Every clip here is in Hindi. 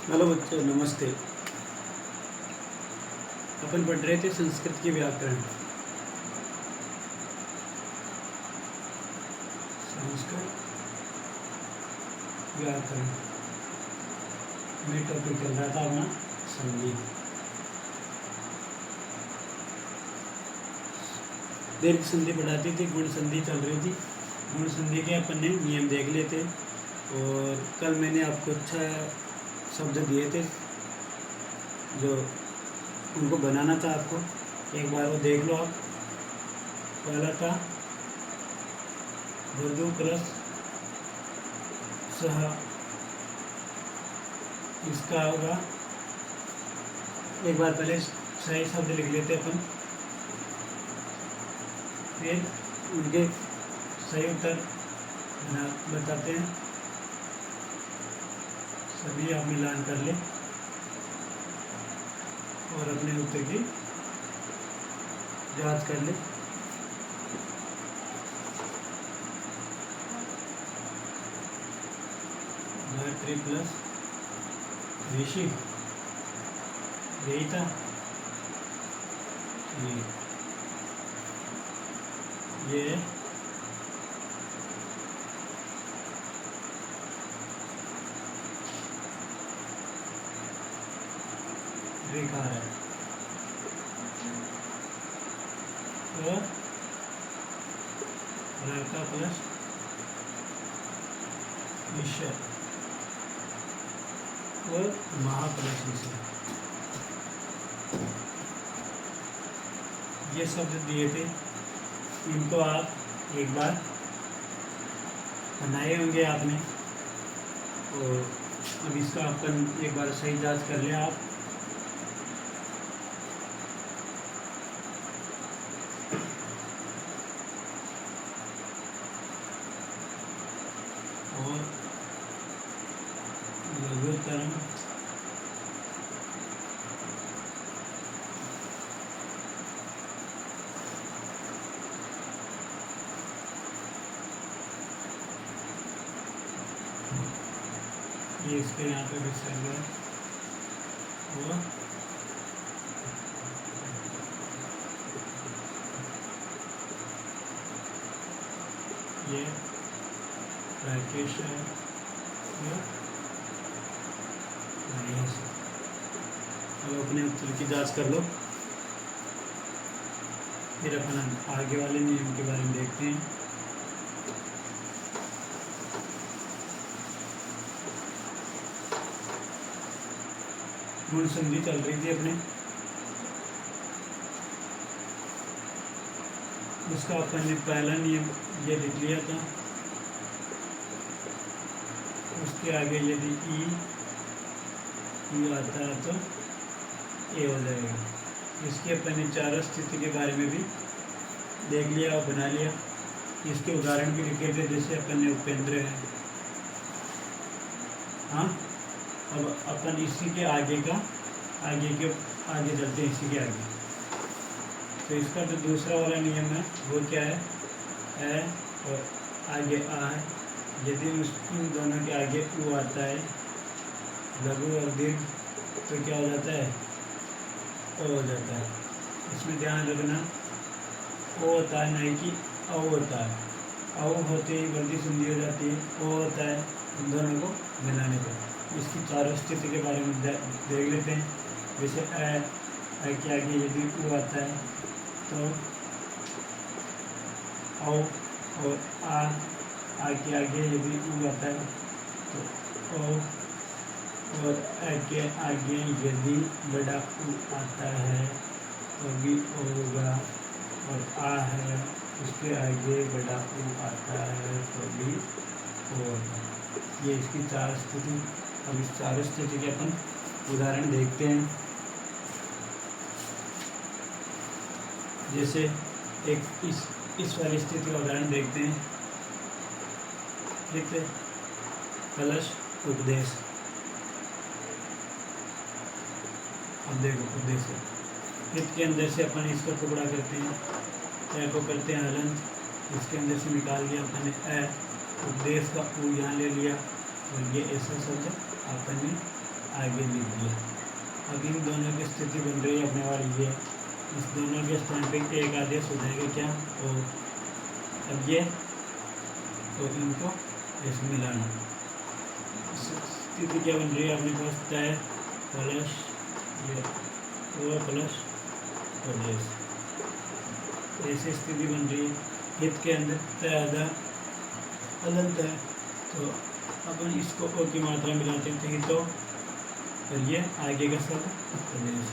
हेलो बच्चों, नमस्ते। अपन पढ़ रहे थे संस्कृत के व्याकरण। संस्कृत व्याकरण में टॉपिक चल रहा था अपना संधि। दीर्घ संधि पढ़ाती थी, गुण संधि चल रही थी। गुण संधि के अपन ने नियम देख लिए थे और कल मैंने आपको अच्छा शब्द दिए थे जो उनको बनाना था आपको। एक बार वो देख लो आप। पहला था वधु प्लस सह, इसका होगा। एक बार पहले सही शब्द लिख लेते अपन, फिर उनके सही उत्तर बताते हैं। सभी आप मिलान कर ले और अपने उत्तर की जांच कर ले। गायत्री प्लस ऋषि, यही था। ये रेखा है और रेखा प्लस ईश्वर और महाप्लस ईश्वर, ये शब्द दिए थे। इनको आप एक बार बनाए होंगे आपने, और अब इसका अपन एक बार सही जांच कर लिया आप। और लघुतरम ये इसके यहाँ पे फिक्स कर गया। और ये राकेश है, अब अपने उत्तर की जांच कर लो। फिर अपन आगे वाले नियम के बारे में देखते हैं। गुण संधि चल रही थी अपने, उसका अपन ने पहला नियम ये लिख लिया था। उसके आगे यदि ई आता है तो ए हो जाएगा। इसके अपन ने चारों स्थिति के बारे में भी देख लिया और बना लिया। इसके उदाहरण भी लिखे थे, जैसे अपन ने उपेंद्र है। हाँ, अब अपन इसी के आगे आगे चलते हैं, इसी के आगे। तो इसका जो दूसरा वाला नियम है वो क्या है और आगे आ है। यदि इन दोनों के आगे उ आता है, लघु और दीर्घ, तो क्या हो जाता है? ओ हो जाता है। इसमें ध्यान रखना, ओ होता है, नहीं कि औ होता है। औ होते ही वर्दी संधि हो जाती है, ओ होता है इन दोनों को मिलाने पर। इसकी चारों स्थिति के बारे में देख लेते हैं। जैसे ए के आगे यदि उ आता है तो औ, और आ के आगे यदि उ आता है तो ओ, और ए के आगे यदि बड़ा उ आता है तो भी ओ होगा। और आ है, उसके आगे बड़ा उ आता है तो भी ओ होगा। ये इसकी चार स्थिति। अब इस चार स्थिति के अपन उदाहरण देखते हैं। जैसे एक इस वाली स्थिति का उदाहरण देखते हैं। देखते कलश उपदेश। अब देखो उपदेश हित के अंदर से अपन इसका टुकड़ा करते हैं, ए को करते हैं हलंत, इसके अंदर से निकाल दिया अपन ने ए, उपदेश का ऊ यहाँ ले लिया और ये ऐसा शब्द अपन ने आगे लिख दिया। अब इन दोनों की स्थिति बन रही है अपने वाली ये, इस दोनों के स्थान पे एक आदेश हो जाएगा क्या, ओ। अब ये तो इनको ऐसे मिलाना, स्थिति क्या बन रही है अपने पास, तय प्लस ये ओ प्लस ओडेस, ऐसी स्थिति बन रही है। हित के अंदर तय आधा अनंत है, तो अपन इसको ओ की मात्रा मिलाते हैं तो और ये आगे का शब्द प्रदेश,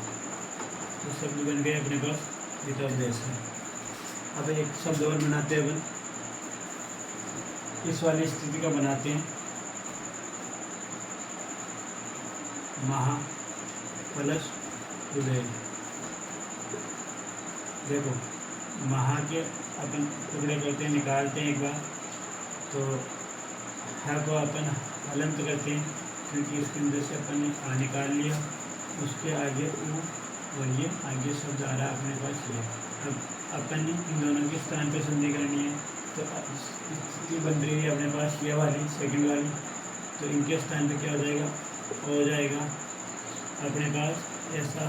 तो शब्द बन गए अपने पास हितोपदेश है। अब एक शब्द और बनाते हैं अपन, इस वाली स्थिति का बनाते हैं महा प्लस उदय। देखो महा के अपन टुकड़े करते हैं, निकालते हैं एक बार, तो है को अपन हलंत करते हैं क्योंकि इसके अंदर से अपन ने आ निकाल लिया, उसके आगे ऊ और ये आगे शब्द आ रहा है अपने पास ये। अब अपन ने इन दोनों के स्थान पे संधि करनी है, तो स्थिति बन रही है अपने पास ये वाली सेकंड वाली, तो इनके स्थान पे क्या हो जाएगा, हो जाएगा अपने पास ऐसा,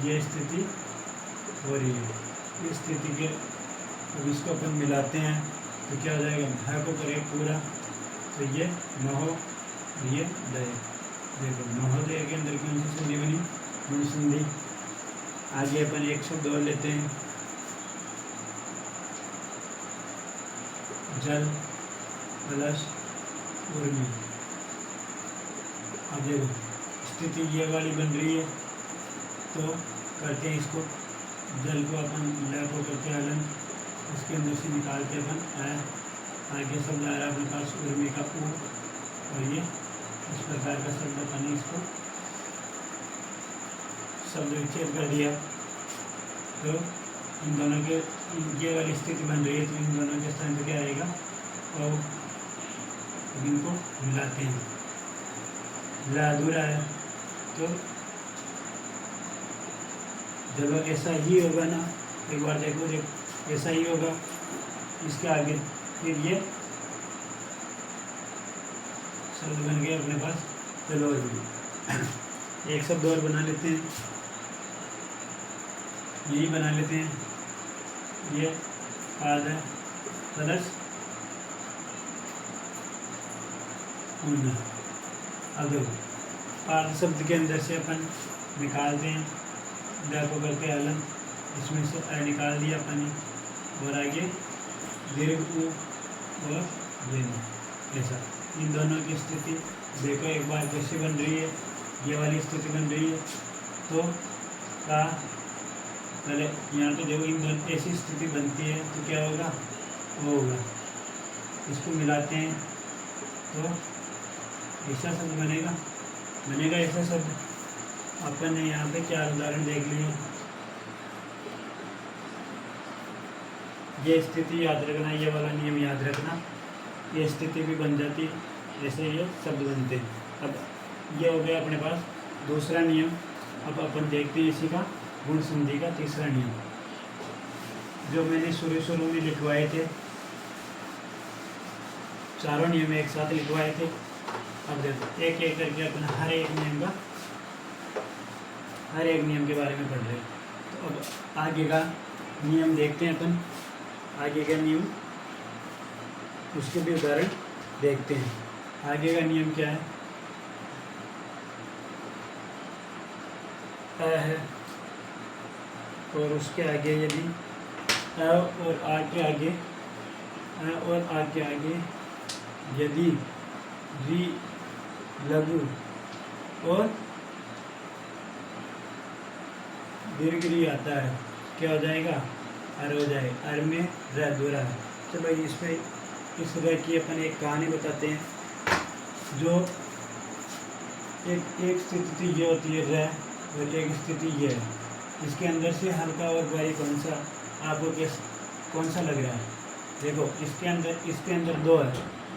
ये स्थिति हो रही है। इस स्थिति के अब इसको अपन मिलाते हैं तो क्या हो जाएगा, भय को करें पूरा, तो ये महो, ये दय। देखो महोदय के अंदर कौन सी संधि बनी, गुण संधि। आगे अपन एक शब्द और लेते हैं, जल प्लस उर्मी। अब देखो स्थिति ये वाली बन रही है, तो करते हैं इसको, जल को अपन ल को करते हैं हलन, उसके अंदर से निकालते अपन आगे शब्द आ रहा है अपने पास उर्मी का ऊ, और ये इस प्रकार का शब्द अपन इसको शब्द विच्छेद कर दिया, तो इन दोनों के ये वाली स्थिति बन रही है, तो इन दोनों के स्थान पे क्या आएगा, और इनको मिलाते हैं, ला अधूरा है, तो जब ऐसा ही होगा ना, एक बार देखो ऐसा ही होगा, इसके आगे फिर ये शब्द बन गया अपने पास तलोर। एक शब्द और बना लेते हैं, यही बना लेते हैं, ये पाद है प्लस ऊना। अब पाद शब्द के अंदर से अपन निकालते हैं, द को करके हलन, इसमें से अ निकाल दिया अपन ने, और आगे दीर्घ ऊ और वेद, ऐसा इन दोनों की स्थिति देखो एक बार कैसे बन रही है, ये वाली स्थिति बन रही है, तो का पहले यहाँ तो देखो इन दोनों ऐसी स्थिति बनती है, तो क्या होगा, वो होगा, इसको मिलाते हैं तो ऐसा शब्द बनेगा ऐसा शब्द। अपन ने यहाँ पे 4 उदाहरण देख लिए। ये स्थिति याद रखना, ये वाला नियम याद रखना, ये स्थिति भी बन जाती है, ऐसे ये शब्द बनते हैं। अब ये हो गया अपने पास दूसरा नियम। अब अपन देखते हैं इसी का गुण संधि का तीसरा नियम, जो मैंने शुरू में लिखवाए थे, चारों नियम एक साथ लिखवाए थे। अब देखो एक एक करके अपन हर एक नियम के बारे में पढ़ रहे हैं। तो अब आगे का नियम देखते हैं अपन, आगे का नियम उसके भी उदाहरण देखते हैं। आगे का नियम क्या है, अ है, और उसके आगे यदि अ और आ के आगे, अ और आ के आगे यदि री लघु और दीर्घ री आता है, क्या हो जाएगा, अर हो जाएगा। अर में र दूरा है। चलो इसमें इस र की अपन एक कहानी बताते हैं। जो एक स्थिति ये होती है र, और एक स्थिति ये है। इसके अंदर से हल्का और भारी कौन सा आपको कौन सा लग रहा है? देखो इसके अंदर दो है,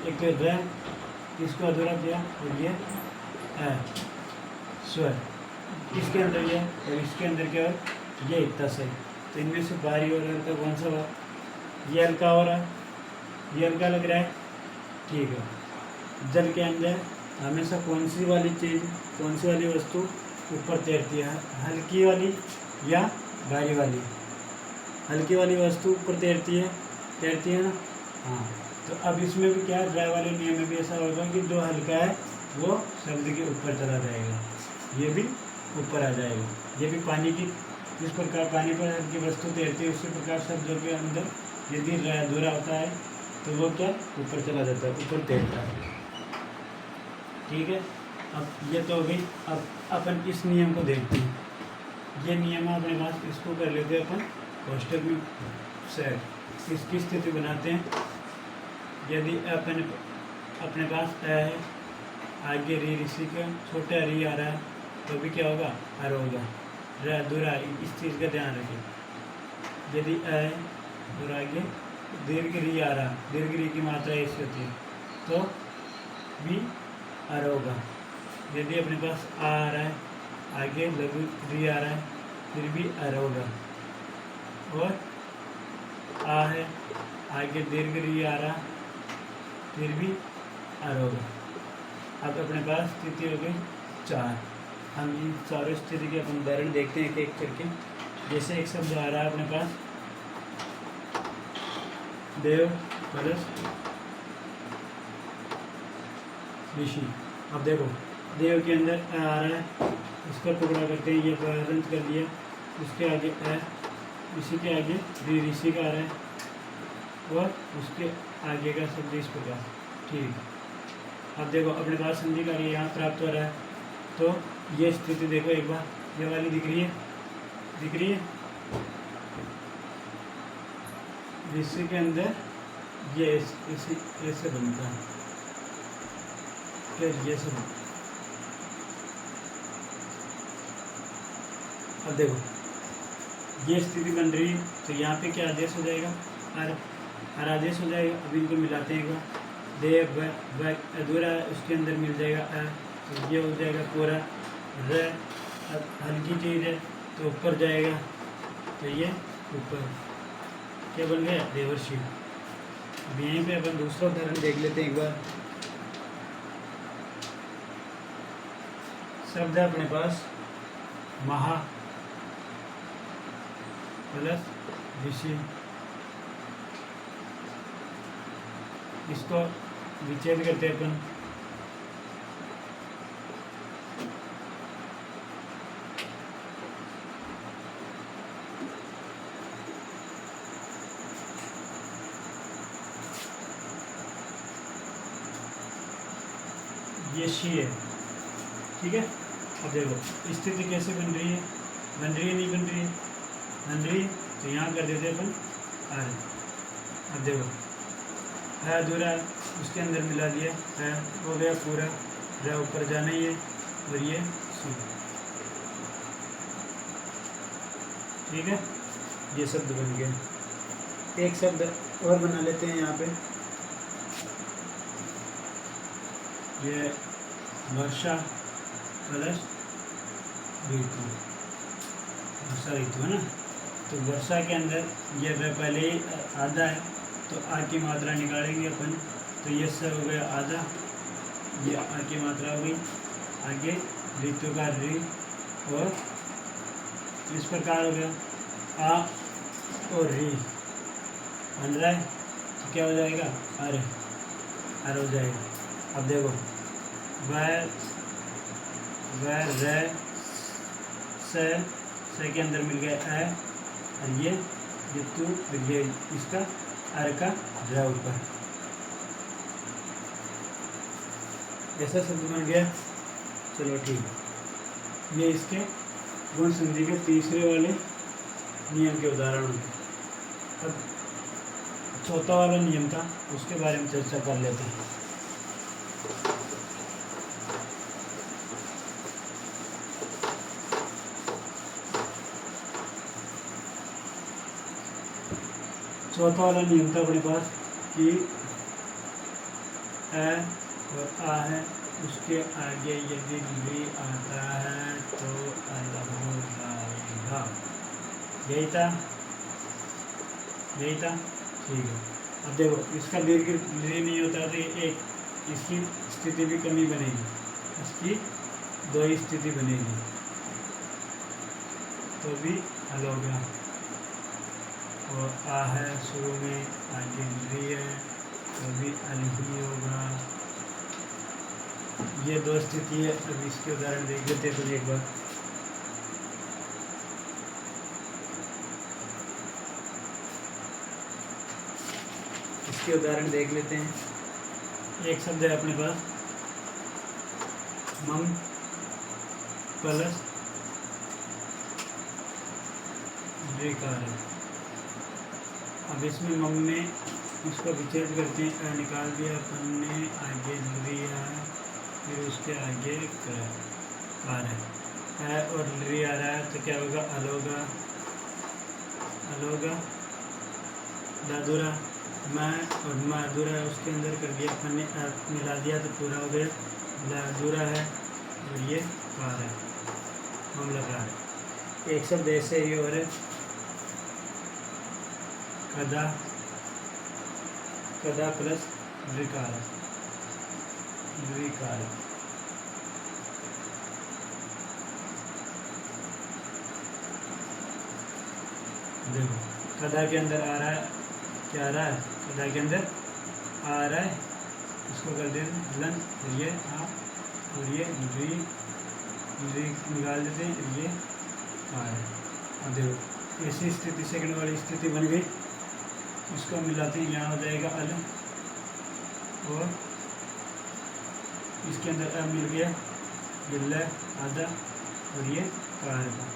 एक तो र, इसको अधूरा किया, और ये स्वर, इसके अंदर ये, और इसके अंदर क्या है, ये इतना सही। तो इनमें से भारी और हल्का कौन सा हुआ? ये हल्का हो रहा है, ये हल्का लग रहा है, ठीक है। जल के अंदर हमेशा कौन सी वाली चीज़, कौन सी वाली वस्तु ऊपर तैरती है, हल्की वाली या भारी वाली? हल्की वाली वस्तु ऊपर तैरती है ना। हाँ, तो अब इसमें भी क्या है, ड्राई वाले नियम में भी ऐसा होगा कि जो हल्का है वो शब्द के ऊपर चला जाएगा, ये भी ऊपर आ जाएगा। ये भी पानी की, जिस प्रकार पानी पर हल्की वस्तु तैरती है उसी प्रकार शब्दों के अंदर यदि अधूरा होता है तो वो क्या ऊपर चला जाता है, ऊपर तैरता है। ठीक है, अब ये तो हो गई। अब अपन इस नियम को देखते हैं। ये नियम है अपने पास, इसको कर लेते हैं अपन कोष्टक में सेट। इसकी स्थिति बनाते हैं। यदि अपन अपने पास है, आगे री ऋषि का छोटा री आ रहा है तो भी क्या होगा, अर होगा। अधूरा, इस चीज़ का ध्यान रखें। यदि है और आगे दीर्घ री आ रहा, दीर्घ री की मात्रा ऐसी होती है तो भी अर होगा। यदि अपने पास आ रहा है, आगे लघु री आ रहा है, फिर भी अर होगा। और आ है, आगे दीर्घ री आ रहा, फिर भी अर होगा। अब अपने पास स्थिति हो गई 4। हम इन चारों स्थिति के अपन उदाहरण देखते हैं एक करके। जैसे एक शब्द आ रहा है अपने पास, देव प्लस ऋषि। अब देखो, देव के अंदर आ रहा है, उसका टुकड़ा करते हैं, ये बंद कर दिया। उसके आगे है, इसी के आगे ऋषि का आ रहा है और उसके आगे का शब्द इस प्रकार। ठीक, अब देखो अपने पास संधि कार्य यहाँ प्राप्त हो रहा है। तो ये स्थिति देखो एक बार, ये वाली दिख रही है, दिख रही है। ऋषि के अंदर ये इसी ऐसे बनता है, फिर ये सब। अब देखो ये स्थिति बन रही है, तो यहाँ पे क्या आदेश हो जाएगा, हर आदेश हो जाएगा। अभी इनको मिलाते हैं एक बार। देव व अधूरा, उसके अंदर मिल जाएगा अ, तो ये हो जाएगा पूरा। र हल्की चीज़ है तो ऊपर जाएगा, तो ये ऊपर क्या बन गया, देवर्षि। अब यहीं पे अपन दूसरा उदाहरण देख लेते हैं एक बार। शब्द है अपने पास महा प्लस ऋषि। इसको विच्छेद करते हैं अपन। ये शी है, ठीक है। अब देखो स्थिति कैसे बन रही है, बन रही है नहीं बन रही है, बन रही है, तो यहाँ कर देते अपन आर। अब देखो है अधूरा, उसके अंदर मिला दिया है, हो गया पूरा। र ऊपर जाना ही है और ये सी, ठीक है। ये शब्द बन गया। एक शब्द और बना लेते हैं यहाँ पे। ये वर्षा प्लस ऋतु, वर्षा ऋतु है ना। तो वर्षा के अंदर ये पहले ही आधा है, तो आ की मात्रा निकालेंगे अपन। तो ये सब हो गया आधा, ये आ की मात्रा हो गई। आगे ऋतु का ऋ, और इस प्रकार हो गया आ और री बन रहा है, तो क्या हो जाएगा, अरे अर हो जाएगा। अब देखो वह रे से के अंदर मिल गया है, और ये तू मिल गया इसका अर का ड्रा ऊपर, ऐसा शब्द बन गया। चलो ठीक, ये इसके गुण संधि के तीसरे वाले नियम के उदाहरण होंगे। अब चौथा वाला नियम था, उसके बारे में चर्चा कर लेते हैं। चौथा वाला नियम था अपने पास कि है और आ है, उसके आगे यदि भी आता है तो अलग हो जाएगा। यही था, यही था, ठीक है। अब देखो इसका दीर्घ नहीं होता तो एक इसकी स्थिति भी कमी बनेगी, इसकी दो ही स्थिति बनेगी, तो भी हल हो गया। और आ है शुरू में, आगे री है, तो भी हल ही होगा। ये दो स्थिति है। अब इसके उदाहरण देख लेते हैं तो एक बार। इसके उदाहरण देख लेते हैं। एक शब्द है अपने पास मम प्लस कार है। अब इसमें मम में इसको विच्छेद करते हैं, निकाल दिया अपन ने, आगे लिया है, फिर उसके आगे कार है और लरी आ रहा है, तो क्या होगा, हल होगा, हल होगा। दादुरा मैं और मैं अधूरा है, उसके अंदर कर दिया अपन ने, मिला दिया तो पूरा हो गया। दादुरा है और ये कार है, मामला कार है। एक शब्द ऐसे ही और है कदा, कदा प्लस द्विकार है, द्विकार है। देखो कदा के अंदर आ रहा है, क्या आ रहा है, कदा के अंदर आ रहा है, इसको कर देते लन, ये आ और ये द्वि निकाल देते हैं, ये आ है। अब देखो ऐसी स्थिति सेकंड वाली स्थिति बन गई, इसको मिलाते हैं, यहाँ हो जाएगा अल और इसके अंदर अब मिल गया बिल्ला आधा और ये कार का,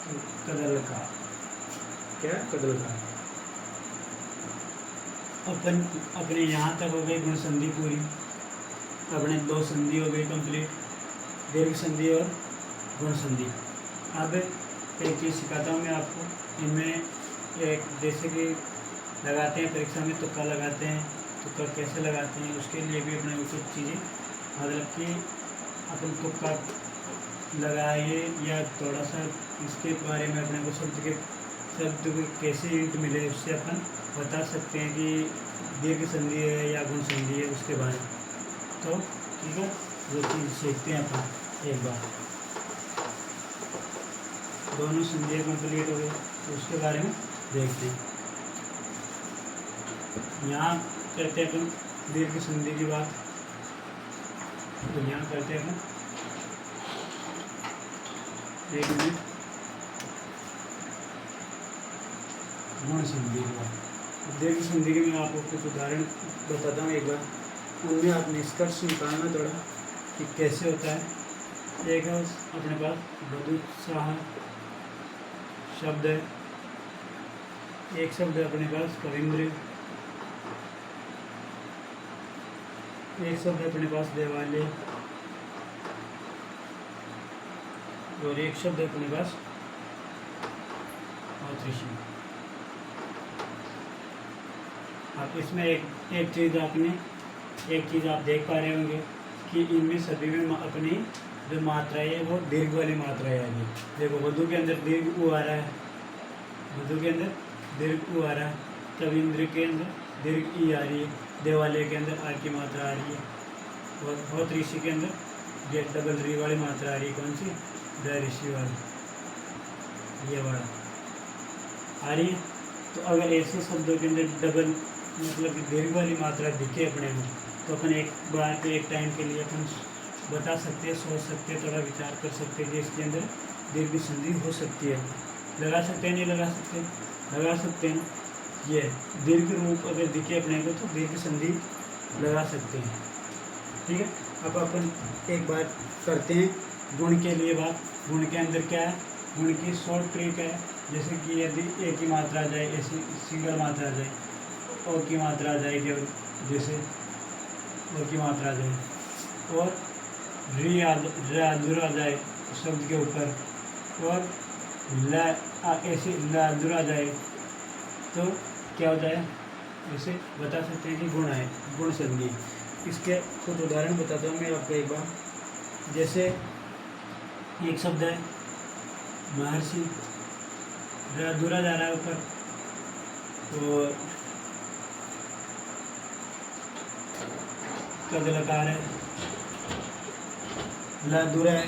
तो कदल का, क्या कदल का। अपन अपने यहाँ तक हो गई गुण संधि पूरी, अपने दो संधि हो गई कंप्लीट, दीर्घ संधि और गुण संधि। अब एक चीज़ सिखाता हूँ मैं आपको, इनमें एक जैसे कि लगाते हैं परीक्षा में तुक्का लगाते हैं, तुक्का कैसे लगाते हैं उसके लिए भी अपने कुछ चीज़ें, मतलब कि अपन तुक्का लगाइए या थोड़ा सा इसके बारे में अपने को शब्द को कैसे हिंट मिले, उससे अपन बता सकते हैं कि दीर्घ संधि है या गुण संधि है, उसके बारे में। तो ठीक है, वो चीज़ सीखते हैं अपन एक बार। दोनों संधियाँ कंप्लीट हो गई, तो उसके बारे में देखते हैं। यहाँ करते हैं अपन दीर्घ संधि की बात, तो यहाँ करते हैं अपन, एक मिनट, गुण संधि की बात। दीर्घ संधि के मैं आपको कुछ उदाहरण बताता हूँ एक बार, उनमें आप निष्कर्ष निकालना थोड़ा कि कैसे होता है। एक है अपने पास बदुत्साह शब्द है, एक शब्द है अपने पास कविंद्र, एक शब्द है अपने पास देवालय और एक शब्द है अपने पास औत्रिशी। आप इसमें एक चीज़ आप देख पा रहे होंगे कि इनमें सभी में अपनी जो मात्रा है वो दीर्घ वाली मात्रा है। आगे देखो वधु के अंदर दीर्घ उ आ रहा है, वधु के अंदर दीर्घ उ आ रहा है, कविंद्र के अंदर दीर्घ ई आ रही है, देवालय के अंदर आ की मात्रा आ रही है और बहुत ऋषि के अंदर ये डबल री वाली मात्रा आ रही है। कौन सी? द ऋषि वाली, ये वाला आ रही है। तो अगर ऐसे शब्दों के अंदर डबल मतलब दीर्घ वाली मात्रा दिखे अपने को, तो अपन एक बार पे एक टाइम के लिए अपन बता सकते हैं, सोच सकते हैं, थोड़ा विचार कर सकते हैं कि इसके अंदर दीर्घ संधि हो सकती है। लगा सकते हैं, नहीं लगा सकते? लगा सकते हैं। ये दीर्घ रूप अगर दिखे अपने को तो दीर्घ संधि लगा सकते हैं। ठीक है, अब अपन एक बार करते हैं गुण के लिए बात। गुण के अंदर क्या है? गुण की शॉर्ट ट्रिक है, जैसे कि यदि ए की मात्रा आ जाए, ऐसी सिंगल मात्रा आ जाए, ओ की मात्रा आ जाएगी, जैसे ओ की मात्रा आ जाए और री अधूरा आ जाए शब्द के ऊपर और ल ऐसे ल अधूरा आ जाए तो क्या हो जाए, इसे बता सकते हैं कि गुण है, गुण संधि। इसके कुछ उदाहरण बताता हूँ मैं आपको एक बार। जैसे एक शब्द है महर्षि, अधूरा जा रहा है ऊपर, तो कद लकार है, ला दूर है,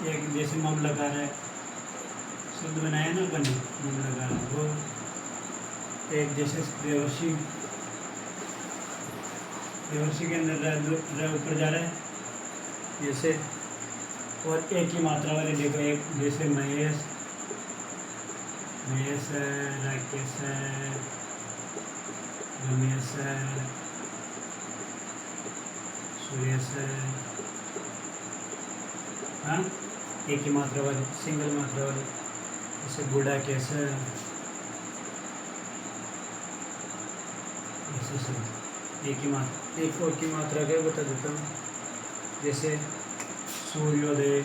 एक जैसे मम लकार है, शब्द बनाया ना अपन ने, मम लकार है वो, एक जैसे रेवर्सी के अंदर र ऊपर जा रहा है जैसे, और एक ही मात्रा वाले देखो, एक जैसे महेश है, राकेश है, रमेश है, सुरेश है, हाँ एक ही मात्रा वाले, सिंगल मात्रा वाले, जैसे गुड़ा कैसा है, ऐसे सब एक ही मात्रा। एक और की मात्रा क्या बता देता हूँ, जैसे सूर्योदय,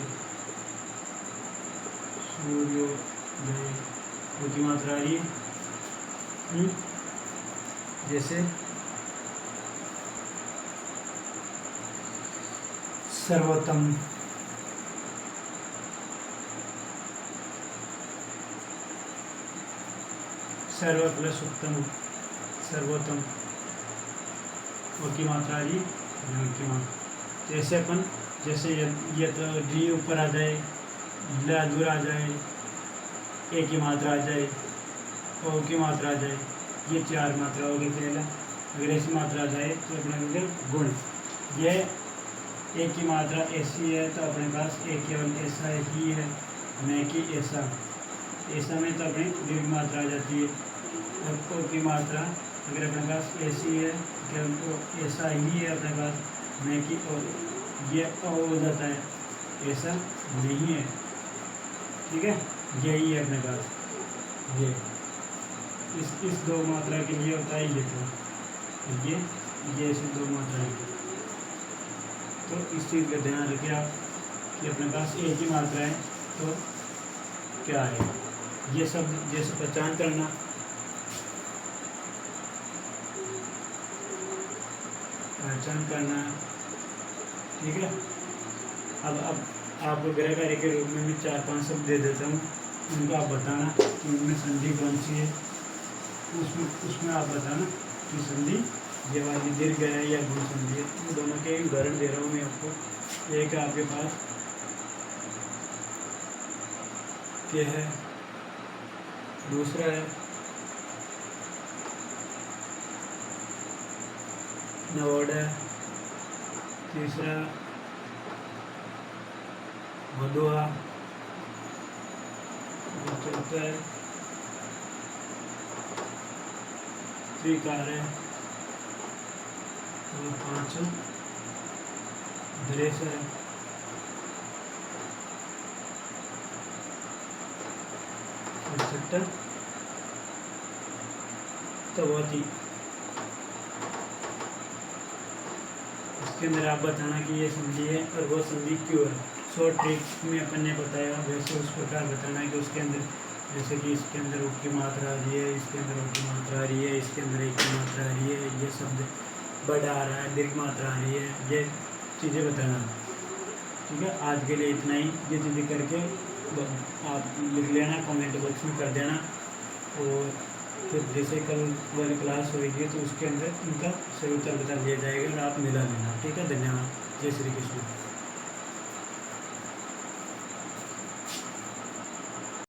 वो की मात्रा आ रही है, जैसे सर्वोत्तम, सर्व प्लस उत्तम, सर्वोत्तम, वो की मात्रा आ रही है, की मात्रा। जैसे अपन जैसे ये तो डी ऊपर आ जाए, ला दूर आ जाए, ए की मात्रा आ जाए, ओ की मात्रा आ जाए, ये चार मात्रा हो गई पहला। अगर ऐसी मात्रा आ जाए तो अपने हो गुण। ये एक की मात्रा ऐसी है तो अपने पास एक केवल ऐसा ही है, न कि ऐसा। ऐसा में तो अपनी दीर्घ मात्रा आ जाती है। अब ओ की मात्रा अगर अपने पास ऐसी है केवल ऐसा ही है अपने पास, न कि और ये हो जाता है, ऐसा नहीं है। ठीक है, यही है अपने पास। ये इस दो मात्रा के लिए होता है ये, तो ये ऐसे दो मात्रा है। तो इस चीज़ का ध्यान रखिए आप कि अपने पास एक ही मात्रा है तो क्या है। ये सब जैसे पहचान करना, ठीक है। अब आपको गृह कार्य के रूप में भी 4-5 शब्द दे देता हूँ, उनको आप बताना कि उनमें संधि कौन सी है। उसमें आप बताना कि संधि ये वाली दीर्घ है या गुण संधि है। इन दोनों के उदाहरण दे रहा हूँ मैं आपको। एक है आपके पास क्या है, दूसरा है नवोदय, तीसरा मधुआ, चौथा है त्रिकार्य, और पांचवा द्रेश है, और छठा तवती। इसके अंदर आप बताना कि ये संधि है और वो संधि क्यों है। शॉर्ट ट्रिक में अपन ने बताया वैसे उस प्रकार बताना है कि उसके अंदर, जैसे कि इसके अंदर उ की मात्रा आ रही है, इसके अंदर उ की मात्रा आ रही है, इसके अंदर एक की मात्रा आ रही है, ये शब्द बड़ा आ रहा है, दीर्घ मात्रा आ रही है, ये चीज़ें बताना। ठीक है, आज के लिए इतना ही। ये चीज़ें करके आप लिख लेना, कमेंट बॉक्स में कर देना। और फिर जैसे कल वाली क्लास होगी तो उसके अंदर इनका सही उत्तर बता दिया जाएगा और आप मिला लेना। ठीक है, धन्यवाद। जय श्री कृष्ण।